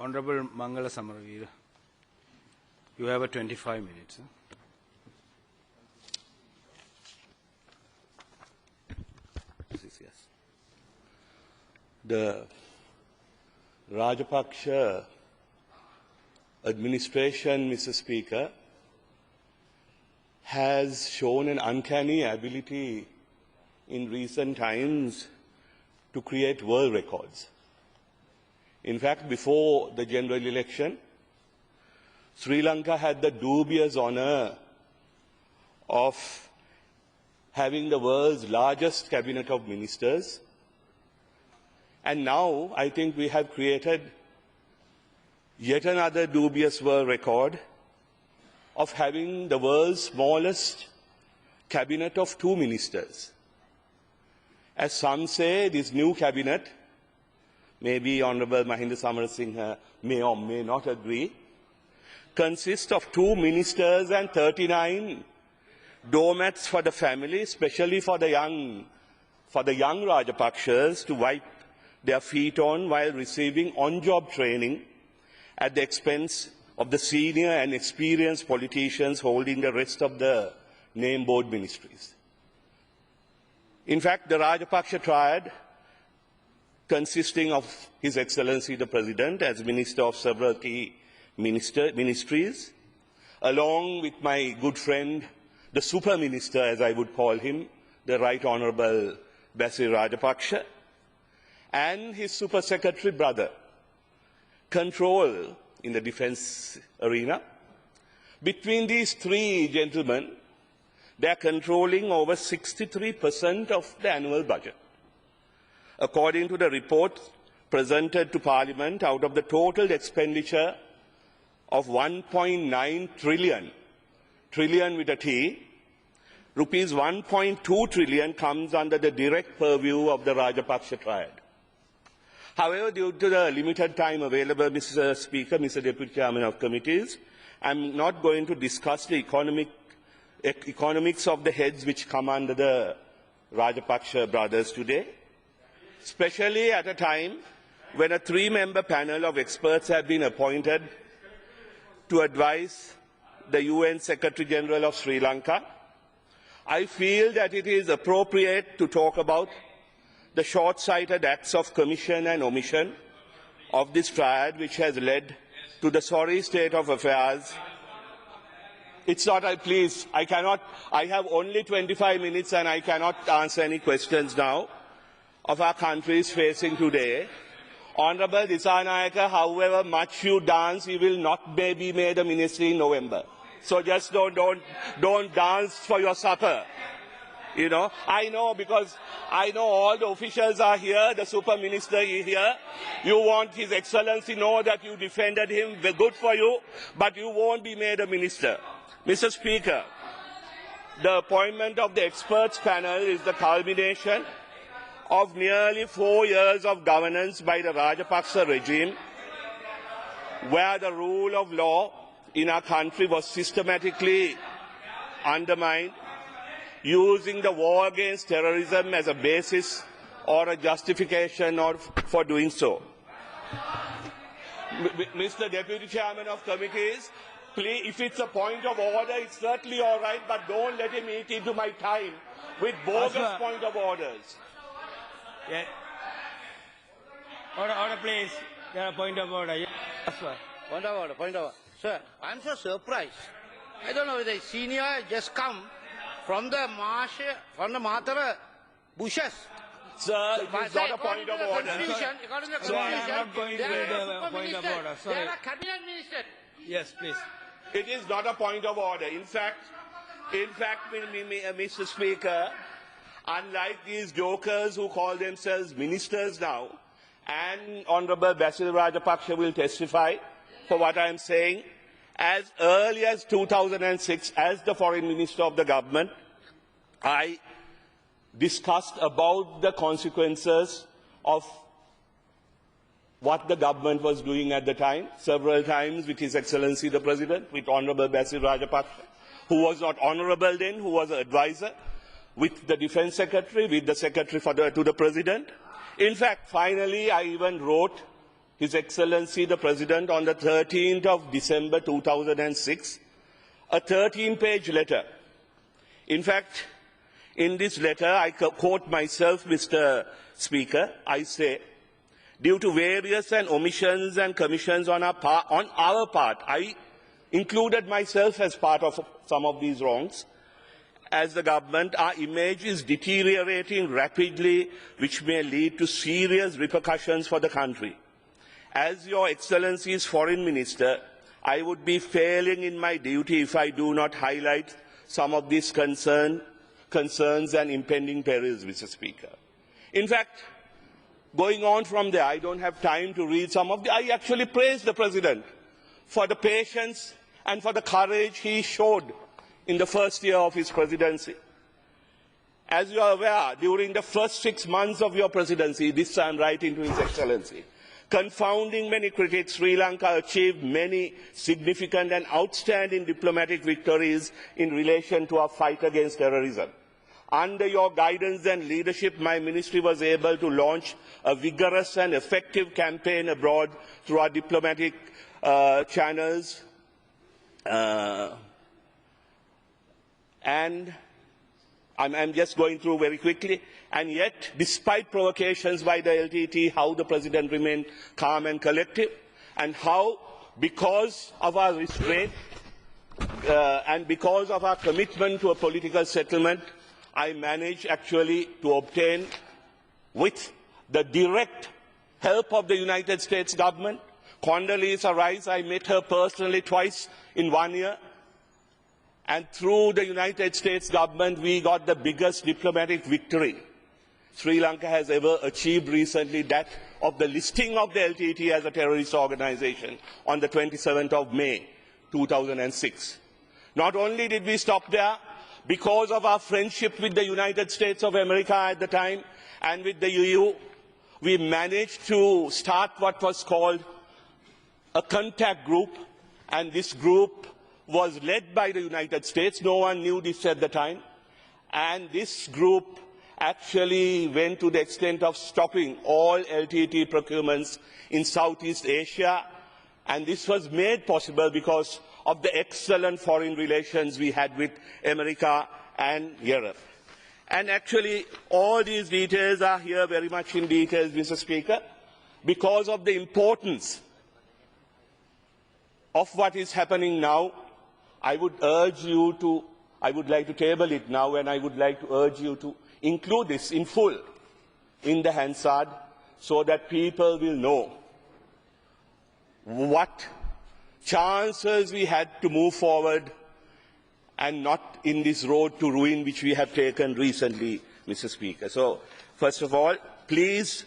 Honorable Mangala Samaraveera, you have 25 minutes. Yes. The Rajapakse administration, Mr. Speaker, has shown an uncanny ability in recent times to create world records. In fact, before the general election, Sri Lanka had the dubious honor of having the world's largest cabinet of ministers. And now I think we have created yet another dubious world record of having the world's smallest cabinet of 2 ministers. As some say, this new cabinet, maybe Honourable Mahinda Samarasinghe may or may not agree, consists of 2 ministers and 39 doormats for the family, especially for the young Rajapakses to wipe their feet on while receiving on-job training at the expense of the senior and experienced politicians holding the rest of the name board ministries. In fact, the Rajapakse triad, consisting of His Excellency the President as Minister of several key ministries, along with my good friend, the Super Minister, as I would call him, the Right Honourable Basil Rajapakse, and his Super Secretary brother, control in the defence arena. Between these 3 gentlemen, they are controlling over 63% of the annual budget. According to the report presented to Parliament, out of the total expenditure of 1.9 trillion, trillion with a T, rupees 1.2 trillion comes under the direct purview of the Rajapakse triad. However, due to the limited time available, Mr. Speaker, Mr. Deputy Chairman of Committees, I am not going to discuss the economics of the heads which come under the Rajapakse brothers today, especially at a time when a 3-member panel of experts have been appointed to advise the UN Secretary General of Sri Lanka. I feel that it is appropriate to talk about the short-sighted acts of commission and omission of this triad, which has led to the sorry state of affairs. It's not, please, I have only 25 minutes and I cannot answer any questions now of our countries facing today. Honourable Disanayaka, however much you dance, you will not be made a ministry in November. So just don't dance for your supper. You know, I know, because I know all the officials are here, the Super Minister is here. You want His Excellency know that you defended him, well, good for you, but you won't be made a minister. Mr. Speaker, the appointment of the experts panel is the culmination of nearly 4 years of governance by the Rajapakse regime, where the rule of law in our country was systematically undermined, using the war against terrorism as a basis or a justification for doing so. Mr. Deputy Chairman of Committees, please, if it's a point of order, it's certainly all right, but don't let him eat into my time with bogus point of orders. Yeah. Order, please. Yeah, point of order. Yes, sir. Point of order. Sir, I'm so surprised. I don't know whether senior just come from the marsh, from the Matara bushes. Sir, it is not a point of order. According to the Sir, I am not going to the point of order. Sorry. They are a cabinet minister. Yes, please. It is not a point of order. In fact, Mr. Speaker, unlike these jokers who call themselves ministers now, and Honourable Basil Rajapakse will testify for what I am saying, as early as 2006, as the Foreign Minister of the government, I discussed about the consequences of what the government was doing at the time, several times with His Excellency the President, with Honourable Basil Rajapakse, who was not honourable then, who was an advisor, with the Defence Secretary, with the Secretary to the President. In fact, finally, I even wrote His Excellency the President, on the 13th of December 2006, a 13-page letter. In fact, in this letter, I quote myself, Mr. Speaker, I say, due to various and omissions and commissions on our part, I included myself as part of some of these wrongs. As the government, our image is deteriorating rapidly, which may lead to serious repercussions for the country. As Your Excellency's Foreign Minister, I would be failing in my duty if I do not highlight some of these concerns and impending perils, Mr. Speaker. In fact, going on from there, I don't have time to read some of I actually praise the President for the patience and for the courage he showed in the first year of his presidency. As you are aware, during the first 6 months of your presidency, this I am writing to His Excellency, confounding many critics, Sri Lanka achieved many significant and outstanding diplomatic victories in relation to our fight against terrorism. Under your guidance and leadership, my ministry was able to launch a vigorous and effective campaign abroad through our diplomatic channels. And I'm just going through very quickly. And yet, despite provocations by the LTT, how the President remained calm and collective, and how, because of our restraint and because of our commitment to a political settlement, I managed actually to obtain, with the direct help of the United States government, Condoleezza Rice, I met her personally twice in 1 year, and through the United States government, we got the biggest diplomatic victory Sri Lanka has ever achieved recently, that of the listing of the LTT as a terrorist organization on the 27th of May 2006. Not only did we stop there, because of our friendship with the United States of America at the time and with the EU, we managed to start what was called a contact group, and this group was led by the United States. No one knew this at the time. And this group actually went to the extent of stopping all LTT procurements in Southeast Asia. And this was made possible because of the excellent foreign relations we had with America and Europe. And actually, all these details are here very much in detail, Mr. Speaker, because of the importance of what is happening now. I would like to table it now, and I would like to urge you to include this in full in the Hansard so that people will know what chances we had to move forward and not in this road to ruin which we have taken recently, Mr. Speaker. So, first of all, please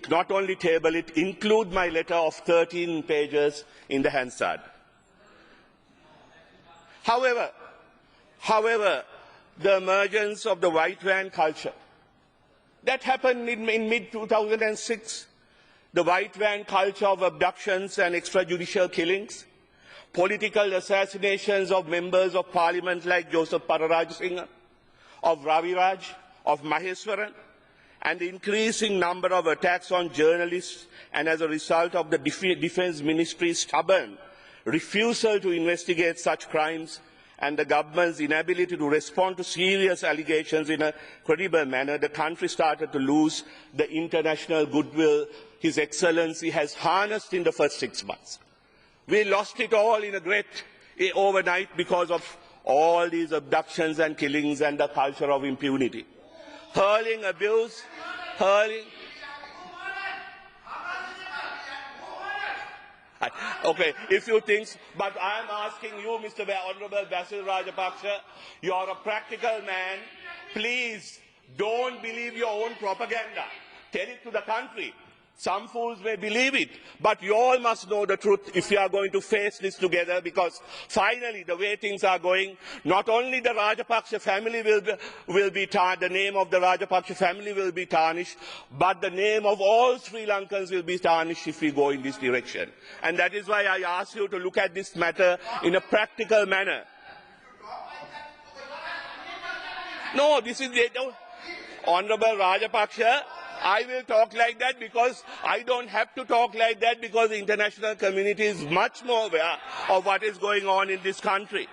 not only table it, include my letter of 13 pages in the Hansard. However, the emergence of the white van culture, that happened in mid-2006, the white van culture of abductions and extrajudicial killings, political assassinations of members of parliament like Joseph Pararajasinghe, of Raviraj, of Maheswaran, and the increasing number of attacks on journalists, and as a result of the Defence Ministry's stubborn refusal to investigate such crimes and the government's inability to respond to serious allegations in a credible manner, the country started to lose the international goodwill His Excellency has harnessed in the first 6 months. We lost it all in a great overnight because of all these abductions and killings and the culture of impunity. Hurling abuse, Okay, if you think, but I am asking you, Mr. Honorable Basil Rajapakse, you are a practical man. Please don't believe your own propaganda. Tell it to the country. Some fools may believe it, but you all must know the truth if you are going to face this together, because finally, the way things are going, not only the Rajapakse family will be tarnished, the name of the Rajapakse family will be tarnished, but the name of all Sri Lankans will be tarnished if we go in this direction. And that is why I ask you to look at this matter in a practical manner. No, this is the Honorable Rajapakse. I will talk like that because I don't have to talk like that because the international community is much more aware of what is going on in this country.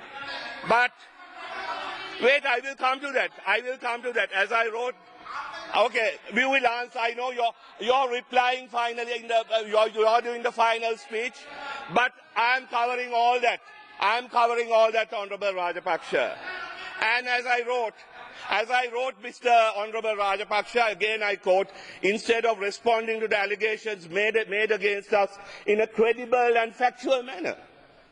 But wait, I will come to that. I will come to that. As I wrote, okay, we will answer. I know you're replying finally in the you're doing the final speech, but I am covering all that. I am covering all that, Honorable Rajapakse. And as I wrote, Mr. Honorable Rajapakse, again I quote, instead of responding to the allegations made against us in a credible and factual manner,